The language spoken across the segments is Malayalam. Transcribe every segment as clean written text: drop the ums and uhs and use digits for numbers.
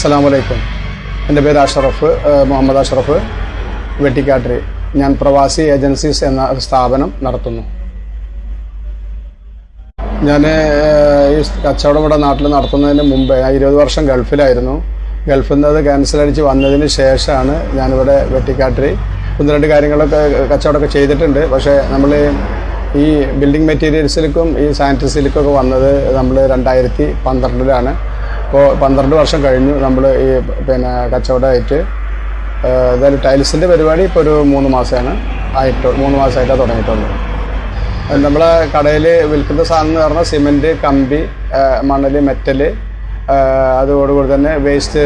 അസ്സലാമലൈക്കും. എൻ്റെ പേര് അഷറഫ്, മുഹമ്മദ് അഷറഫ് വെട്ടിക്കാട്ടിരി. ഞാൻ പ്രവാസി ഏജൻസീസ് എന്ന സ്ഥാപനം നടത്തുന്നു. ഞാൻ ഈ കച്ചവടം ഇവിടെ നാട്ടിൽ നടത്തുന്നതിന് മുമ്പ് 20 വർഷം ഗൾഫിലായിരുന്നു. ഗൾഫിൽ നിന്ന് അത് ക്യാൻസലടിച്ച് വന്നതിന് ശേഷമാണ് ഞാനിവിടെ വെട്ടിക്കാട്ടിരി 1-2 കാര്യങ്ങളൊക്കെ കച്ചവടമൊക്കെ ചെയ്തിട്ടുണ്ട്. പക്ഷേ നമ്മൾ ഈ ബിൽഡിംഗ് മെറ്റീരിയൽസിലേക്കും ഈ സാനിറ്ററിസിലേക്കൊക്കെ വന്നത് നമ്മൾ 2012-ലാണ്. അപ്പോൾ 12 വർഷം കഴിഞ്ഞു നമ്മൾ ഈ കച്ചവടമായിട്ട്. എന്തായാലും ടൈൽസിൻ്റെ പരിപാടി ഇപ്പോൾ ഒരു 3 മാസമായിട്ടാണ് തുടങ്ങിയിട്ടുള്ളൂ. നമ്മളെ കടയിൽ വിൽക്കുന്ന സാധനം എന്ന് പറഞ്ഞാൽ സിമെൻറ്റ്, കമ്പി, മണൽ, മെറ്റൽ, അതോടുകൂടി തന്നെ വേസ്റ്റ്,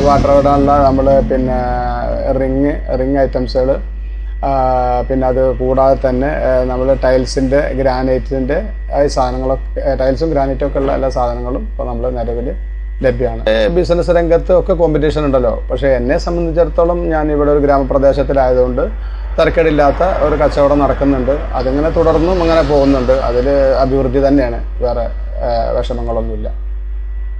വാട്ടർ ഇടാനുള്ള നമ്മൾ റിങ് ഐറ്റംസുകൾ, പിന്നെ അത് കൂടാതെ തന്നെ നമ്മൾ ടൈൽസിൻ്റെ, ഗ്രാനൈറ്റിൻ്റെ സാധനങ്ങളൊക്കെ, ടൈൽസും ഗ്രാനൈറ്റും ഒക്കെ ഉള്ള എല്ലാ സാധനങ്ങളും ഇപ്പോൾ നമ്മൾ നിലവിൽ ലഭ്യമാണ്. ബിസിനസ് രംഗത്ത് ഒക്കെ കോമ്പറ്റീഷൻ ഉണ്ടല്ലോ. പക്ഷേ എന്നെ സംബന്ധിച്ചിടത്തോളം ഞാൻ ഇവിടെ ഒരു ഗ്രാമപ്രദേശത്തിലായതുകൊണ്ട് തരക്കേടില്ലാത്ത ഒരു കച്ചവടം നടക്കുന്നുണ്ട്. അതിങ്ങനെ തുടർന്നും അങ്ങനെ പോകുന്നുണ്ട്. അതിൽ അഭിവൃദ്ധി തന്നെയാണ്, വേറെ വിഷമങ്ങളൊന്നുമില്ല.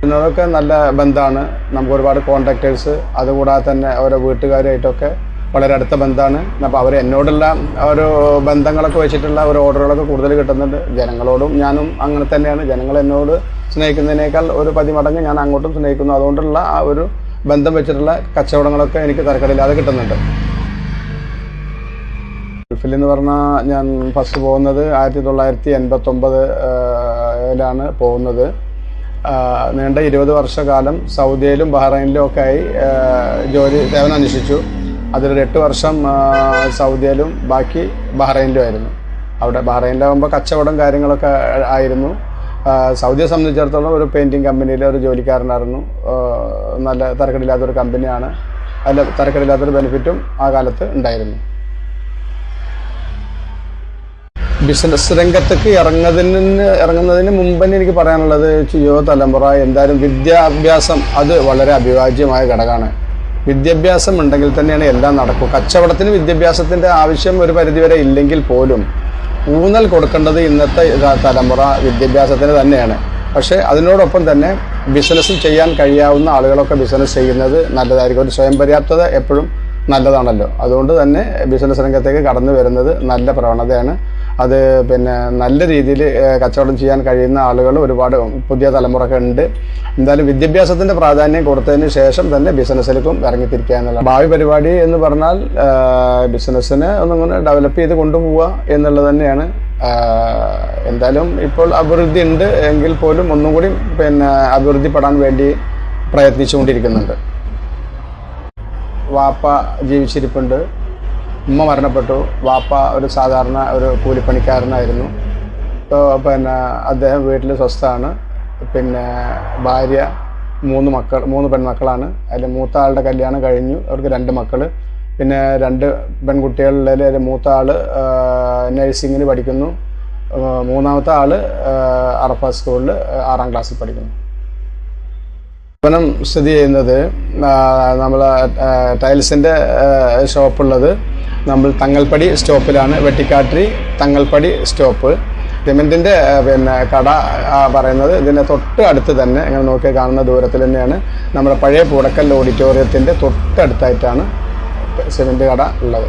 എന്നതൊക്കെ നല്ല ബന്ധമാണ്. നമുക്ക് ഒരുപാട് കോൺട്രാക്ടേഴ്സ്, അതുകൂടാതെ തന്നെ അവരുടെ വീട്ടുകാരായിട്ടൊക്കെ വളരെ അടുത്ത ബന്ധമാണ്. അപ്പോൾ അവർ എന്നോടുള്ള ഒരു ബന്ധങ്ങളൊക്കെ വെച്ചിട്ടുള്ള ഒരു ഓർഡറുകളൊക്കെ കൂടുതൽ കിട്ടുന്നുണ്ട്. ജനങ്ങളോടും ഞാനും അങ്ങനെ തന്നെയാണ്. ജനങ്ങൾ എന്നോട് സ്നേഹിക്കുന്നതിനേക്കാൾ ഒരു 10 മടങ്ങ് ഞാൻ അങ്ങോട്ടും സ്നേഹിക്കുന്നു. അതുകൊണ്ടുള്ള ആ ഒരു ബന്ധം വെച്ചിട്ടുള്ള കച്ചവടങ്ങളൊക്കെ എനിക്ക് തരക്കേടില്ലാതെ കിട്ടുന്നുണ്ട്. ഗൾഫിൽ എന്ന് പറഞ്ഞാൽ ഞാൻ ഫസ്റ്റ് പോകുന്നത് 1989-ലാണ് പോകുന്നത്. നീണ്ട 20 വർഷക്കാലം സൗദിയിലും ബഹ്റൈനിലും ഒക്കെ ആയി സേവനം അനുഷ്ഠിച്ചു. അതിലൊരു 8 വർഷം സൗദിയിലും ബാക്കി ബഹ്റൈനിലും ആയിരുന്നു. അവിടെ ബഹ്റൈനിലാകുമ്പോൾ കച്ചവടം കാര്യങ്ങളൊക്കെ ആയിരുന്നു. സൗദിയെ സംബന്ധിച്ചിടത്തോളം ഒരു പെയിൻറ്റിങ് കമ്പനിയിലെ ഒരു ജോലിക്കാരനായിരുന്നു. നല്ല തരക്കേടില്ലാത്തൊരു കമ്പനിയാണ്. അതിൽ തരക്കേടില്ലാത്തൊരു ബെനിഫിറ്റും ആ കാലത്ത് ഉണ്ടായിരുന്നു. ബിസിനസ് രംഗത്തേക്ക് ഇറങ്ങുന്നതിന് മുമ്പ് തന്നെ എനിക്ക് പറയാനുള്ളത്, യുവതലമുറ എന്തായാലും വിദ്യാഭ്യാസം അത് വളരെ അഭിവാജ്യമായ ഘടകമാണ്. വിദ്യാഭ്യാസം ഉണ്ടെങ്കിൽ തന്നെയാണ് എല്ലാം നടക്കും. കച്ചവടത്തിന് വിദ്യാഭ്യാസത്തിൻ്റെ ആവശ്യം ഒരു പരിധിവരെ ഇല്ലെങ്കിൽ പോലും ഊന്നൽ കൊടുക്കേണ്ടത് ഇന്നത്തെ തലമുറ വിദ്യാഭ്യാസത്തിന് തന്നെയാണ്. പക്ഷേ അതിനോടൊപ്പം തന്നെ ബിസിനസ് ചെയ്യാൻ കഴിയാവുന്ന ആളുകളൊക്കെ ബിസിനസ് ചെയ്യുന്നത് നല്ലതായിരിക്കും. ഒരു സ്വയം പര്യാപ്തത എപ്പോഴും നല്ലതാണല്ലോ. അതുകൊണ്ട് തന്നെ ബിസിനസ് രംഗത്തേക്ക് കടന്നു വരുന്നത് നല്ല പ്രവണതയാണ്. അത് നല്ല രീതിയിൽ കച്ചവടം ചെയ്യാൻ കഴിയുന്ന ആളുകൾ ഒരുപാട് പുതിയ തലമുറയൊക്കെ ഉണ്ട്. എന്തായാലും വിദ്യാഭ്യാസത്തിൻ്റെ പ്രാധാന്യം കൊടുത്തതിന് ശേഷം തന്നെ ബിസിനസ്സിലേക്കും ഇറങ്ങിത്തിരിക്കുക എന്നുള്ള ഭാവി പരിപാടി എന്ന് പറഞ്ഞാൽ ബിസിനസ്സിനെ ഒന്നിങ്ങനെ ഡെവലപ്പ് ചെയ്ത് കൊണ്ടുപോവുക എന്നുള്ളത് തന്നെയാണ്. എന്തായാലും ഇപ്പോൾ അഭിവൃദ്ധി ഉണ്ട് എങ്കിൽ പോലും ഒന്നും കൂടി അഭിവൃദ്ധിപ്പെടാൻ വേണ്ടി പ്രയത്നിച്ചുകൊണ്ടിരിക്കുന്നുണ്ട്. വാപ്പ ജീവിച്ചിരിപ്പുണ്ട്, ഉമ്മ മരണപ്പെട്ടു. വാപ്പ ഒരു സാധാരണ ഒരു കൂലിപ്പണിക്കാരനായിരുന്നു. ഇപ്പോൾ അദ്ദേഹം വീട്ടിൽ സ്വസ്ഥമാണ്. ഭാര്യ, 3 പെൺമക്കളാണ്. അതിൽ മൂത്ത ആളുടെ കല്യാണം കഴിഞ്ഞു. അവർക്ക് 2 മക്കൾ. 2 പെൺകുട്ടികളിൽ മൂത്ത ആൾ നഴ്സിങ്ങിന് പഠിക്കുന്നു. 3-ാമത്തെ ആൾ അറഫ സ്കൂളിൽ 6-ാം ക്ലാസ്സിൽ പഠിക്കുന്നു. സ്ഥാപനം സ്ഥിതി ചെയ്യുന്നത് നമ്മൾ ടൈൽസിൻ്റെ ഷോപ്പുള്ളത് നമ്മൾ തങ്ങൾപ്പടി സ്റ്റോപ്പിലാണ്. വെട്ടിക്കാട്ടിരി തങ്ങൾപ്പടി സ്റ്റോപ്പ്. സിമെൻറ്റിൻ്റെ കട പറയുന്നത് ഇതിൻ്റെ തൊട്ട് അടുത്ത് തന്നെ, ഇങ്ങനെ നോക്കി കാണുന്ന ദൂരത്തിൽ തന്നെയാണ്. നമ്മുടെ പഴയ പൂടക്കൽ ഓഡിറ്റോറിയത്തിൻ്റെ തൊട്ടടുത്തായിട്ടാണ് സിമെൻറ്റ് കട ഉള്ളത്.